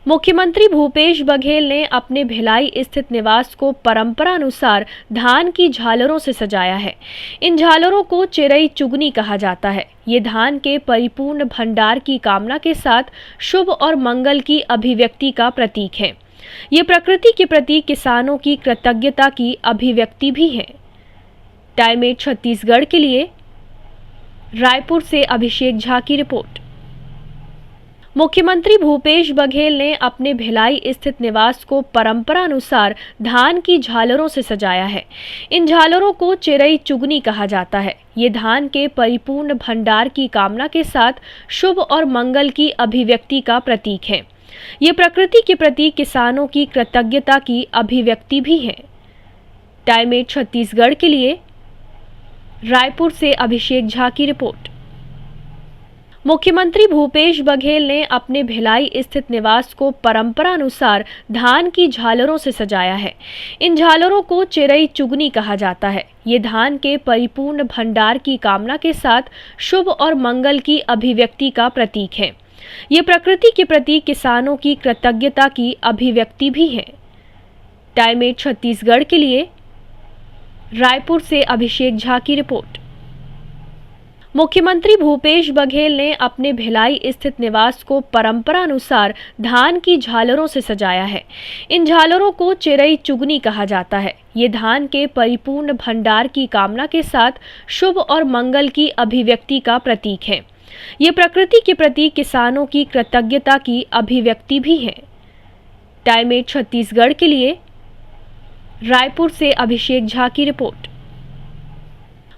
मुख्यमंत्री भूपेश बघेल ने अपने भिलाई स्थित निवास को परंपरानुसार धान की झालरों से सजाया है। इन झालरों को चिरई चुगनी कहा जाता है। ये धान के परिपूर्ण भंडार की कामना के साथ शुभ और मंगल की अभिव्यक्ति का प्रतीक है। ये प्रकृति के प्रति किसानों की कृतज्ञता की अभिव्यक्ति भी है। टाइम 8 छत्तीसगढ़ के लिए रायपुर से अभिषेक झा की रिपोर्ट। मुख्यमंत्री भूपेश बघेल ने अपने भिलाई स्थित निवास को परंपरानुसार धान की झालरों से सजाया है। इन झालरों को चिरई चुगनी कहा जाता है। ये धान के परिपूर्ण भंडार की कामना के साथ शुभ और मंगल की अभिव्यक्ति का प्रतीक है। ये प्रकृति के प्रति किसानों की कृतज्ञता की अभिव्यक्ति भी है। टाइम 8 छत्तीसगढ़ के लिए रायपुर से अभिषेक झा की रिपोर्ट। मुख्यमंत्री भूपेश बघेल ने अपने भिलाई स्थित निवास को परंपरानुसार धान की झालरों से सजाया है। इन झालरों को चिरई चुगनी कहा जाता है। ये धान के परिपूर्ण भंडार की कामना के साथ शुभ और मंगल की अभिव्यक्ति का प्रतीक है। ये प्रकृति के प्रति किसानों की कृतज्ञता की अभिव्यक्ति भी है। टाइम 8 छत्तीसगढ़ के लिए रायपुर से अभिषेक झा की रिपोर्ट। मुख्यमंत्री भूपेश बघेल ने अपने भिलाई स्थित निवास को परंपरानुसार धान की झालरों से सजाया है। इन झालरों को चिरई चुगनी कहा जाता है। ये धान के परिपूर्ण भंडार की कामना के साथ शुभ और मंगल की अभिव्यक्ति का प्रतीक है। ये प्रकृति के प्रति किसानों की कृतज्ञता की अभिव्यक्ति भी है। टाइम 8 छत्तीसगढ़ के लिए रायपुर से अभिषेक झा की रिपोर्ट।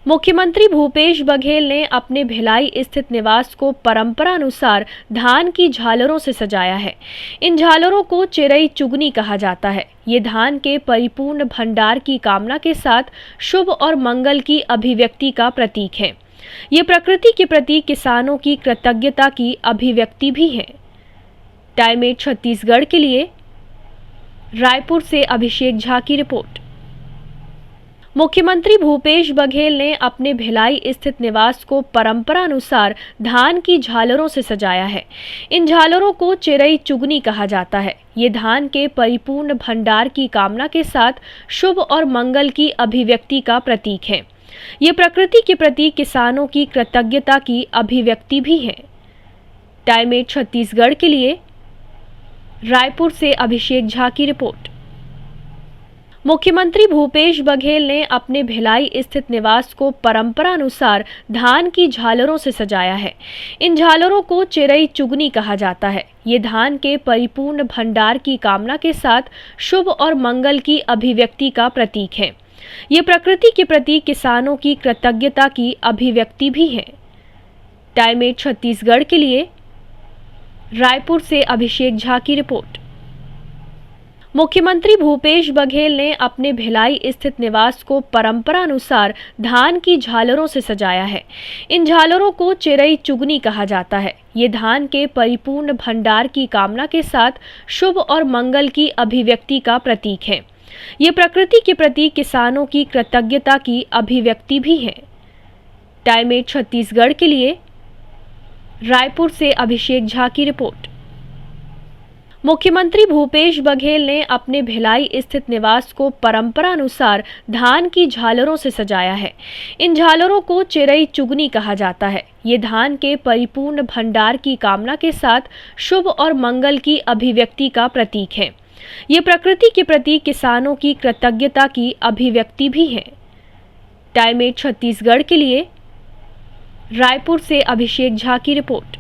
मुख्यमंत्री भूपेश बघेल ने अपने भिलाई स्थित निवास को परंपरानुसार धान की झालरों से सजाया है। इन झालरों को चिरई चुगनी कहा जाता है। ये धान के परिपूर्ण भंडार की कामना के साथ शुभ और मंगल की अभिव्यक्ति का प्रतीक है। ये प्रकृति के प्रति किसानों की कृतज्ञता की अभिव्यक्ति भी है। टाइम 8 छत्तीसगढ़ के लिए रायपुर से अभिषेक झा की रिपोर्ट। मुख्यमंत्री भूपेश बघेल ने अपने भिलाई स्थित निवास को परंपरानुसार धान की झालरों से सजाया है। इन झालरों को चिरई चुगनी कहा जाता है। ये धान के परिपूर्ण भंडार की कामना के साथ शुभ और मंगल की अभिव्यक्ति का प्रतीक है। ये प्रकृति के प्रति किसानों की कृतज्ञता की अभिव्यक्ति भी है। टाइम 8 छत्तीसगढ़ के लिए रायपुर से अभिषेक झा की रिपोर्ट। मुख्यमंत्री भूपेश बघेल ने अपने भिलाई स्थित निवास को परंपरानुसार धान की झालरों से सजाया है। इन झालरों को चिरई चुगनी कहा जाता है। ये धान के परिपूर्ण भंडार की कामना के साथ शुभ और मंगल की अभिव्यक्ति का प्रतीक है। ये प्रकृति के प्रति किसानों की कृतज्ञता की अभिव्यक्ति भी है। टाइम 8 छत्तीसगढ़ के लिए रायपुर से अभिषेक झा की रिपोर्ट। मुख्यमंत्री भूपेश बघेल ने अपने भिलाई स्थित निवास को परंपरानुसार धान की झालरों से सजाया है। इन झालरों को चिरई चुगनी कहा जाता है। ये धान के परिपूर्ण भंडार की कामना के साथ शुभ और मंगल की अभिव्यक्ति का प्रतीक है। ये प्रकृति के प्रति किसानों की कृतज्ञता की अभिव्यक्ति भी है। टाइम 8 छत्तीसगढ़ के लिए रायपुर से अभिषेक झा की रिपोर्ट। मुख्यमंत्री भूपेश बघेल ने अपने भिलाई स्थित निवास को परंपरानुसार धान की झालरों से सजाया है। इन झालरों को चिरई चुगनी कहा जाता है। ये धान के परिपूर्ण भंडार की कामना के साथ शुभ और मंगल की अभिव्यक्ति का प्रतीक है। ये प्रकृति के प्रति किसानों की कृतज्ञता की अभिव्यक्ति भी है। टाइम 8 छत्तीसगढ़ के लिए रायपुर से अभिषेक झा की रिपोर्ट।